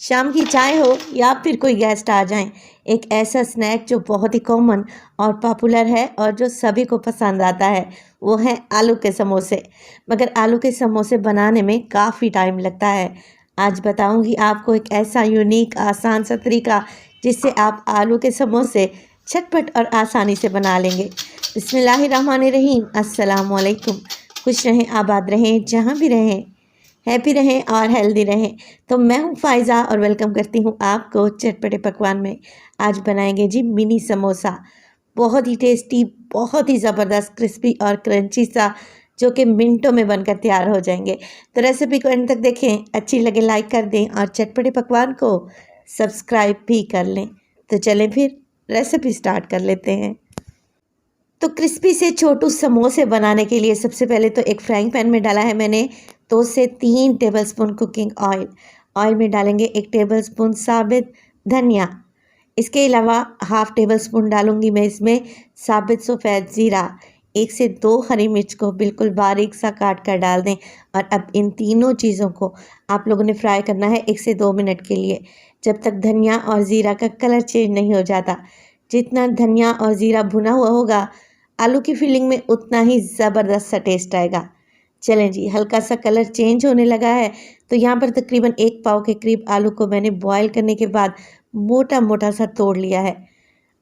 शाम की चाय हो या फिर कोई गेस्ट आ जाएं, एक ऐसा स्नैक जो बहुत ही कॉमन और पॉपुलर है और जो सभी को पसंद आता है वो है आलू के समोसे। मगर आलू के समोसे बनाने में काफ़ी टाइम लगता है। आज बताऊंगी आपको एक ऐसा यूनिक आसान सा तरीका जिससे आप आलू के समोसे झटपट और आसानी से बना लेंगे। बिस्मिल्लाहिर्रहमानिर्रहीम, अस्सलाम वालेकुम। खुश रहें, आबाद रहें, जहाँ भी रहें, हैप्पी रहें और हेल्दी रहें। तो मैं हूँ फ़ायज़ा और वेलकम करती हूँ आपको चटपटे पकवान में। आज बनाएंगे जी मिनी समोसा, बहुत ही टेस्टी, बहुत ही ज़बरदस्त, क्रिस्पी और क्रंची सा, जो कि मिनटों में बनकर तैयार हो जाएंगे। तो रेसिपी को एंड तक देखें, अच्छी लगे लाइक कर दें और चटपटे पकवान को सब्सक्राइब भी कर लें। तो चलें फिर रेसिपी स्टार्ट कर लेते हैं। तो क्रिस्पी से छोटू समोसे बनाने के लिए सबसे पहले तो एक फ्राइंग पैन में डाला है मैंने 2 से 3 टेबलस्पून कुकिंग ऑयल। ऑयल में डालेंगे 1 टेबलस्पून साबित धनिया। इसके अलावा हाफ टेबल स्पून डालूंगी मैं इसमें साबित सफ़ेद ज़ीरा। 1 से 2 हरी मिर्च को बिल्कुल बारीक सा काट कर डाल दें। और अब इन तीनों चीज़ों को आप लोगों ने फ्राई करना है 1 से 2 मिनट के लिए, जब तक धनिया और ज़ीरा का कलर चेंज नहीं हो जाता। जितना धनिया और ज़ीरा भुना हुआ होगा आलू की फिलिंग में, उतना ही ज़बरदस्त सा टेस्ट आएगा। चलें जी, हल्का सा कलर चेंज होने लगा है तो यहाँ पर तकरीबन 1 पाव के करीब आलू को मैंने बॉईल करने के बाद मोटा मोटा सा तोड़ लिया है।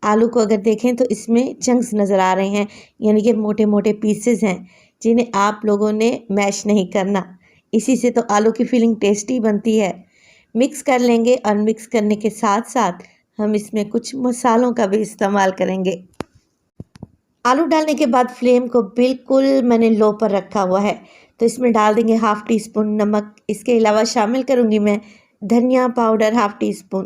आलू को अगर देखें तो इसमें चंक्स नज़र आ रहे हैं, यानी कि मोटे मोटे पीसेस हैं जिन्हें आप लोगों ने मैश नहीं करना। इसी से तो आलू की फिलिंग टेस्टी बनती है। मिक्स कर लेंगे और मिक्स करने के साथ साथ हम इसमें कुछ मसालों का भी इस्तेमाल करेंगे। आलू डालने के बाद फ्लेम को बिल्कुल मैंने लो पर रखा हुआ है। तो इसमें डाल देंगे हाफ़ टी स्पून नमक। इसके अलावा शामिल करूँगी मैं धनिया पाउडर हाफ़ टी स्पून,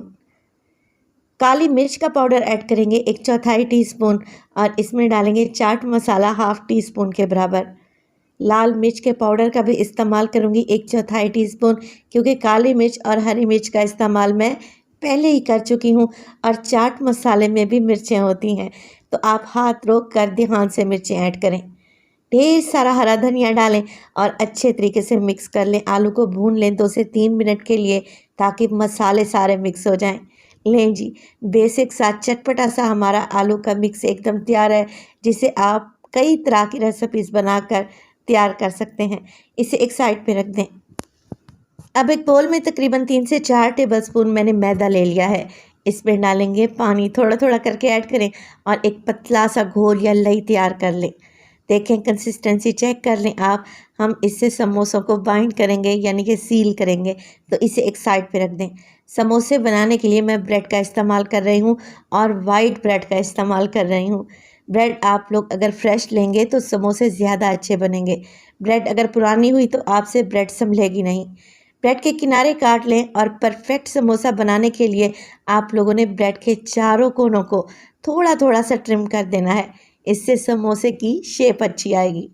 काली मिर्च का पाउडर ऐड करेंगे 1/4 टीस्पून और इसमें डालेंगे chaat masala half tea spoon के बराबर। लाल मिर्च के पाउडर का भी इस्तेमाल करूँगी 1/4 टीस्पून, क्योंकि काली मिर्च और हरी मिर्च का इस्तेमाल मैं पहले ही कर चुकी हूँ और चाट मसाले में भी मिर्चें होती हैं, तो आप हाथ रोक कर ध्यान से मिर्चें ऐड करें। ढेर सारा हरा धनिया डालें और अच्छे तरीके से मिक्स कर लें। आलू को भून लें 2 से 3 मिनट के लिए, ताकि मसाले सारे मिक्स हो जाएं। लें जी, बेसिक सा चटपटा सा हमारा आलू का मिक्स एकदम तैयार है, जिसे आप कई तरह की रेसिपीज़ बनाकर तैयार कर सकते हैं। इसे एक साइड पे रख दें। अब एक बोल में तकरीबन 3 से 4 टेबलस्पून मैंने मैदा ले लिया है। इसमें डालेंगे पानी, थोड़ा थोड़ा करके ऐड करें और एक पतला सा घोल या लई तैयार कर लें। देखें, कंसिस्टेंसी चेक कर लें आप। हम इससे समोसों को बाइंड करेंगे, यानी कि सील करेंगे, तो इसे एक साइड पे रख दें। समोसे बनाने के लिए मैं ब्रेड का इस्तेमाल कर रही हूँ और वाइट ब्रेड का इस्तेमाल कर रही हूँ। ब्रेड आप लोग अगर फ्रेश लेंगे तो समोसे ज़्यादा अच्छे बनेंगे। ब्रेड अगर पुरानी हुई तो आपसे ब्रेड संभलेगी नहीं। ब्रेड के किनारे काट लें और परफेक्ट समोसा बनाने के लिए आप लोगों ने ब्रेड के चारों कोनों को थोड़ा थोड़ा सा ट्रिम कर देना है। इससे समोसे की शेप अच्छी आएगी।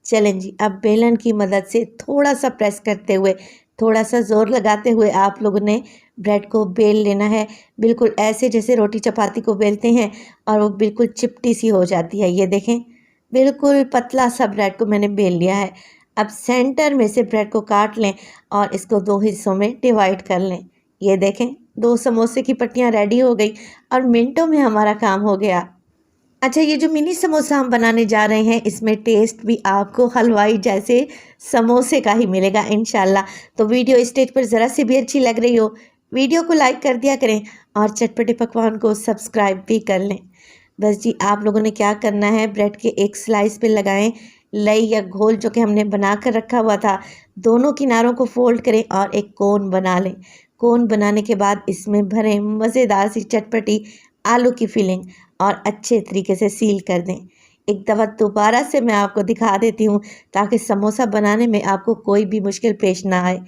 चलें जी, अब बेलन की मदद से थोड़ा सा प्रेस करते हुए, थोड़ा सा ज़ोर लगाते हुए आप लोगों ने ब्रेड को बेल लेना है, बिल्कुल ऐसे जैसे रोटी चपाती को बेलते हैं और वो बिल्कुल चिपटी सी हो जाती है। ये देखें, बिल्कुल पतला सा ब्रेड को मैंने बेल लिया है। अब सेंटर में से ब्रेड को काट लें और इसको 2 हिस्सों में डिवाइड कर लें। ये देखें, 2 समोसे की पट्टियाँ रेडी हो गई और मिनटों में हमारा काम हो गया। अच्छा, ये जो मिनी समोसा हम बनाने जा रहे हैं, इसमें टेस्ट भी आपको हलवाई जैसे समोसे का ही मिलेगा इंशाल्लाह। तो वीडियो स्टेज पर ज़रा सी भी अच्छी लग रही हो, वीडियो को लाइक कर दिया करें और चटपटे पकवान को सब्सक्राइब भी कर लें। बस जी, आप लोगों ने क्या करना है, ब्रेड के एक स्लाइस पे लगाएं लई या घोल जो कि हमने बना कर रखा हुआ था। दोनों किनारों को फोल्ड करें और एक कोन बना लें। कोन बनाने के बाद इसमें भरें मज़ेदार सी चटपटी आलू की फिलिंग और अच्छे तरीके से सील कर दें। एक दफ़ा दोबारा से मैं आपको दिखा देती हूँ, ताकि समोसा बनाने में आपको कोई भी मुश्किल पेश ना आए।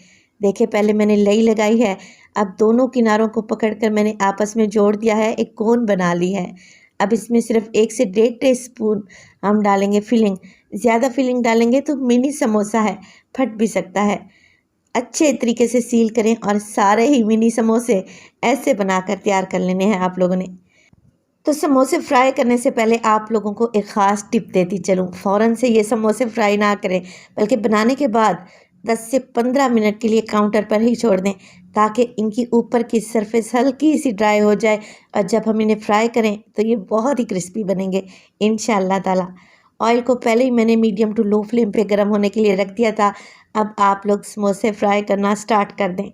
देखिए, पहले मैंने लई लगाई है, अब दोनों किनारों को पकड़कर मैंने आपस में जोड़ दिया है, एक कोन बना ली है। अब इसमें सिर्फ 1 से 1.5 टीस्पून हम डालेंगे फिलिंग। ज़्यादा फिलिंग डालेंगे तो मिनी समोसा है, फट भी सकता है। अच्छे तरीके से सील करें और सारे ही मिनी समोसे ऐसे बनाकर तैयार कर लेने हैं आप लोगों ने। तो समोसे फ्राई करने से पहले आप लोगों को एक ख़ास टिप देती चलूँ, फ़ौरन से ये समोसे फ्राई ना करें, बल्कि बनाने के बाद 10 से 15 मिनट के लिए काउंटर पर ही छोड़ दें, ताकि इनकी ऊपर की सरफेस हल्की सी ड्राई हो जाए और जब हम इन्हें फ्राई करें तो ये बहुत ही क्रिस्पी बनेंगे इंशाअल्लाह ताला। ऑयल को पहले ही मैंने मीडियम टू लो फ्लेम पे गर्म होने के लिए रख दिया था। अब आप लोग समोसे फ्राई करना स्टार्ट कर दें।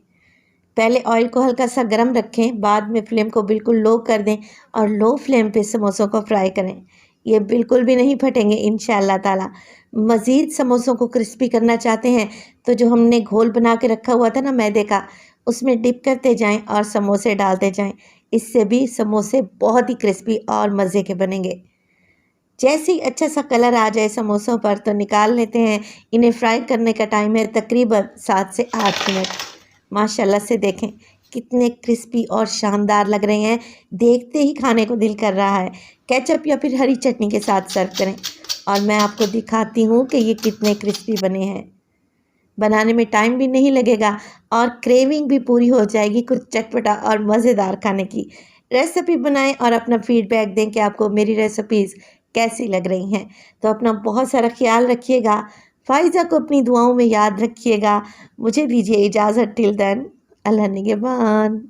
पहले ऑयल को हल्का सा गर्म रखें, बाद में फ्लेम को बिल्कुल लो कर दें और लो फ्लेम पे समोसों को फ्राई करें। ये बिल्कुल भी नहीं फटेंगे इंशाअल्लाह ताला। मज़ीद समोसों को क्रिस्पी करना चाहते हैं तो जो हमने घोल बना के रखा हुआ था ना मैदे का, उसमें डिप करते जाएं और समोसे डालते जाएं। इससे भी समोसे बहुत ही क्रिस्पी और मज़े के बनेंगे। जैसे ही अच्छा सा कलर आ जाए समोसों पर तो निकाल लेते हैं। इन्हें फ्राई करने का टाइम है तकरीबन 7 से 8 मिनट। माशाल्लाह से देखें कितने क्रिस्पी और शानदार लग रहे हैं, देखते ही खाने को दिल कर रहा है। केचप या फिर हरी चटनी के साथ सर्व करें और मैं आपको दिखाती हूँ कि ये कितने क्रिस्पी बने हैं। बनाने में टाइम भी नहीं लगेगा और क्रेविंग भी पूरी हो जाएगी कुछ चटपटा और मज़ेदार खाने की। रेसिपी बनाएं और अपना फीडबैक दें कि आपको मेरी रेसिपीज़ कैसी लग रही हैं। तो अपना बहुत सारा ख्याल रखिएगा। फ़ाइज़ा को अपनी दुआओं में याद रखिएगा। मुझे दीजिए इजाज़त टिल देन। अल्लाह निगहबान।